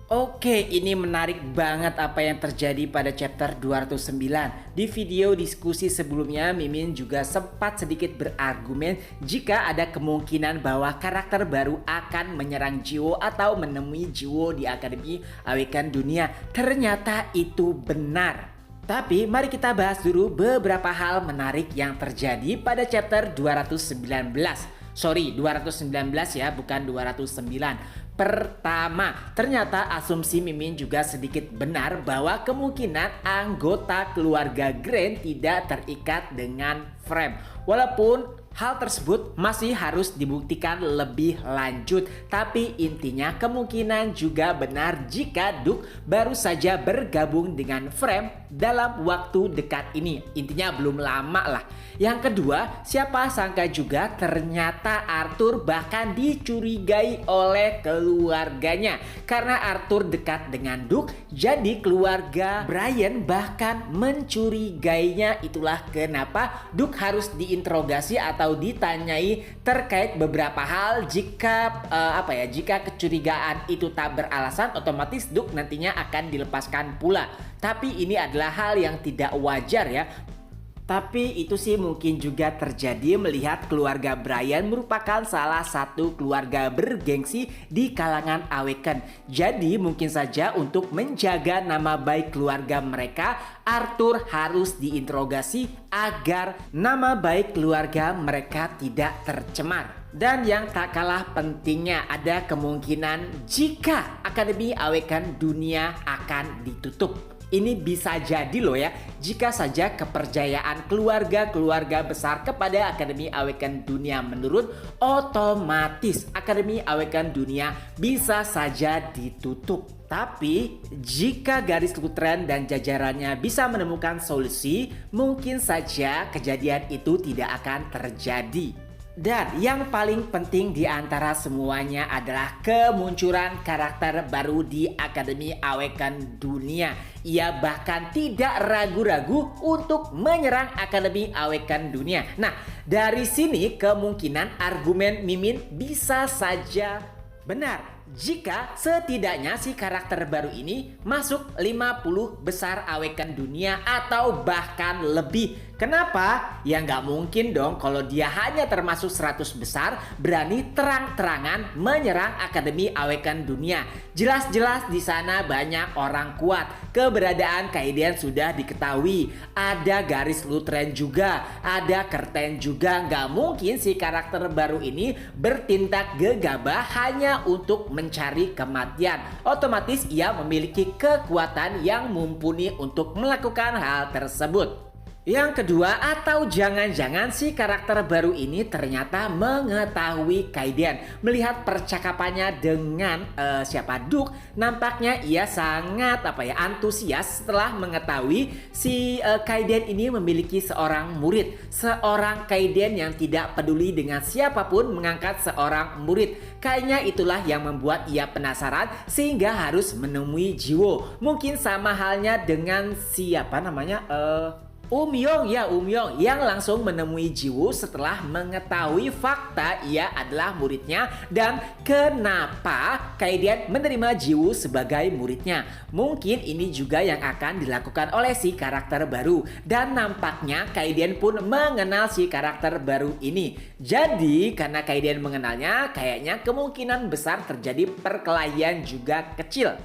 Oke, ini menarik banget apa yang terjadi pada chapter 209. Di video diskusi sebelumnya, Mimin juga sempat sedikit berargumen jika ada kemungkinan bahwa karakter baru akan menyerang Jiwo atau menemui Jiwo di Akademi Awaken Dunia. Ternyata itu benar. Tapi mari kita bahas dulu beberapa hal menarik yang terjadi pada chapter 219. Sorry, 219 ya, bukan 209. Pertama, ternyata asumsi Mimin juga sedikit benar bahwa kemungkinan anggota keluarga Grand tidak terikat dengan Frame. Walaupun hal tersebut masih harus dibuktikan lebih lanjut. Tapi intinya kemungkinan juga benar jika Duke baru saja bergabung dengan Frame dalam waktu dekat ini. Intinya belum lama lah. Yang kedua, siapa sangka juga ternyata Arthur bahkan dicurigai oleh keluarganya. Karena Arthur dekat dengan Duke, jadi keluarga Brian bahkan mencurigainya. Itulah kenapa Duke harus diinterogasi atau ditanyai terkait beberapa hal. Jika jika kecurigaan itu tak beralasan, otomatis Duke nantinya akan dilepaskan pula. Tapi ini adalah hal yang tidak wajar ya. Tapi itu sih mungkin juga terjadi melihat keluarga Brian merupakan salah satu keluarga bergengsi di kalangan Awaken. Jadi mungkin saja untuk menjaga nama baik keluarga mereka, Arthur harus diinterogasi agar nama baik keluarga mereka tidak tercemar. Dan yang tak kalah pentingnya, ada kemungkinan jika Akademi Awaken Dunia akan ditutup. Ini bisa jadi loh ya, jika saja kepercayaan keluarga-keluarga besar kepada Akademi Awaken Dunia menurun, otomatis Akademi Awaken Dunia bisa saja ditutup. Tapi jika Garis Lutren dan jajarannya bisa menemukan solusi, mungkin saja kejadian itu tidak akan terjadi. Dan yang paling penting di antara semuanya adalah kemunculan karakter baru di Akademi Awaken Dunia. Ia bahkan tidak ragu-ragu untuk menyerang Akademi Awaken Dunia. Nah, dari sini kemungkinan argumen Mimin bisa saja benar. Jika setidaknya si karakter baru ini masuk 50 besar Awaken Dunia atau bahkan lebih. Kenapa? Ya nggak mungkin dong kalau dia hanya termasuk 100 besar berani terang-terangan menyerang Akademi Awaken Dunia. Jelas-jelas di sana banyak orang kuat. Keberadaan Kaiden sudah diketahui. Ada Garis Lutren juga, ada Curtain juga. Nggak mungkin si karakter baru ini bertindak gegabah hanya untuk mencari kematian. Otomatis ia memiliki kekuatan yang mumpuni untuk melakukan hal tersebut. Yang kedua, atau jangan-jangan si karakter baru ini ternyata mengetahui Kaiden. Melihat percakapannya dengan Duke, nampaknya ia sangat antusias setelah mengetahui si Kaiden ini memiliki seorang murid. Seorang Kaiden yang tidak peduli dengan siapapun mengangkat seorang murid. Kayaknya itulah yang membuat ia penasaran sehingga harus menemui Jiwo. Mungkin sama halnya dengan Umyong yang langsung menemui Jiwo setelah mengetahui fakta ia adalah muridnya dan kenapa Kaiden menerima Jiwo sebagai muridnya. Mungkin ini juga yang akan dilakukan oleh si karakter baru dan nampaknya Kaiden pun mengenal si karakter baru ini. Jadi karena Kaiden mengenalnya, kayaknya kemungkinan besar terjadi perkelahian juga kecil.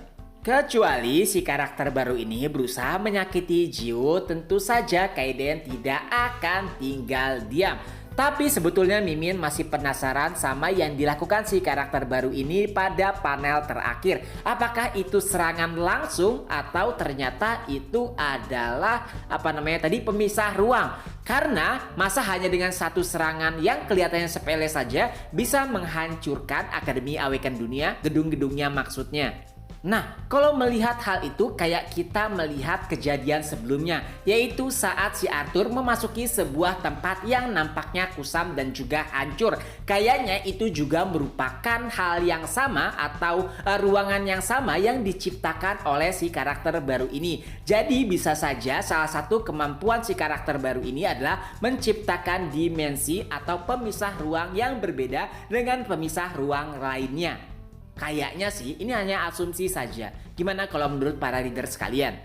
Kecuali si karakter baru ini berusaha menyakiti Jiwo, tentu saja Kaiden tidak akan tinggal diam. Tapi sebetulnya Mimin masih penasaran sama yang dilakukan si karakter baru ini pada panel terakhir. Apakah itu serangan langsung atau ternyata itu adalah pemisah ruang? Karena masa hanya dengan satu serangan yang kelihatannya sepele saja bisa menghancurkan Akademi Awaken Dunia, gedung-gedungnya maksudnya. Nah, kalau melihat hal itu kayak kita melihat kejadian sebelumnya, yaitu saat si Arthur memasuki sebuah tempat yang nampaknya kusam dan juga hancur. Kayaknya itu juga merupakan hal yang sama atau ruangan yang sama yang diciptakan oleh si karakter baru ini. Jadi bisa saja salah satu kemampuan si karakter baru ini adalah menciptakan dimensi atau pemisah ruang yang berbeda dengan pemisah ruang lainnya. Kayaknya sih ini hanya asumsi saja. Gimana kalau menurut para reader sekalian?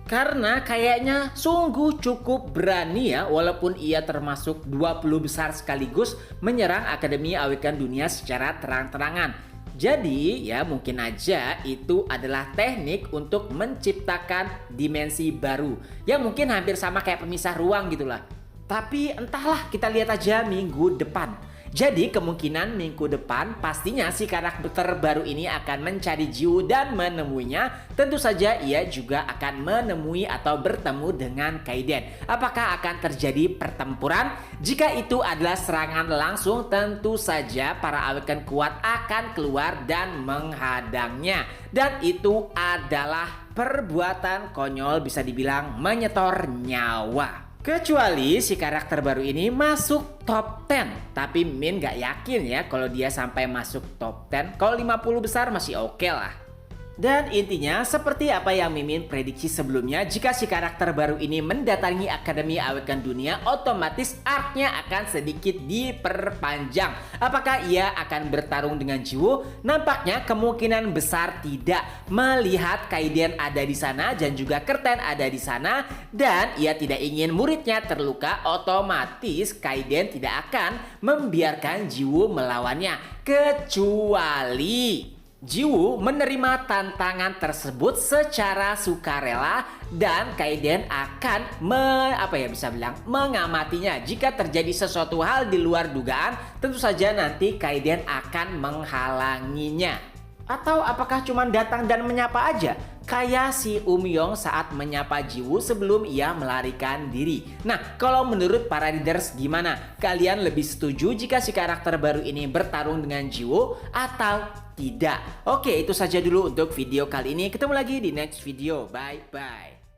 Karena kayaknya sungguh cukup berani ya, walaupun ia termasuk 20 besar sekaligus menyerang Akademi Awaken Dunia secara terang-terangan. Jadi ya mungkin aja itu adalah teknik untuk menciptakan dimensi baru. Ya mungkin hampir sama kayak pemisah ruang gitulah. Tapi entahlah, kita lihat aja minggu depan. Jadi kemungkinan minggu depan pastinya si karakter baru ini akan mencari Jiwoo dan menemuinya. Tentu saja ia juga akan menemui atau bertemu dengan Kaiden. Apakah akan terjadi pertempuran? Jika itu adalah serangan langsung, tentu saja para Awaken kuat akan keluar dan menghadangnya. Dan itu adalah perbuatan konyol, bisa dibilang menyetor nyawa. Kecuali si karakter baru ini masuk top 10. Tapi Min gak yakin ya kalau dia sampai masuk top 10. Kalau 50 besar masih oke lah. Dan intinya seperti apa yang Mimin prediksi sebelumnya, jika si karakter baru ini mendatangi Akademi Awaken Dunia, otomatis arc-nya akan sedikit diperpanjang. Apakah ia akan bertarung dengan Jiwoo? Nampaknya kemungkinan besar tidak, melihat Kaiden ada di sana dan juga Kerten ada di sana, dan ia tidak ingin muridnya terluka. Otomatis Kaiden tidak akan membiarkan Jiwoo melawannya, kecuali Jiwoo menerima tantangan tersebut secara sukarela dan Kaiden akan mengamatinya. Jika terjadi sesuatu hal di luar dugaan, tentu saja nanti Kaiden akan menghalanginya. Atau apakah cuma datang dan menyapa aja? Kayak si Yong saat menyapa Jiwoo sebelum ia melarikan diri. Nah, kalau menurut para readers gimana? Kalian lebih setuju jika si karakter baru ini bertarung dengan Jiwoo atau tidak? Oke, itu saja dulu untuk video kali ini. Ketemu lagi di next video. Bye-bye.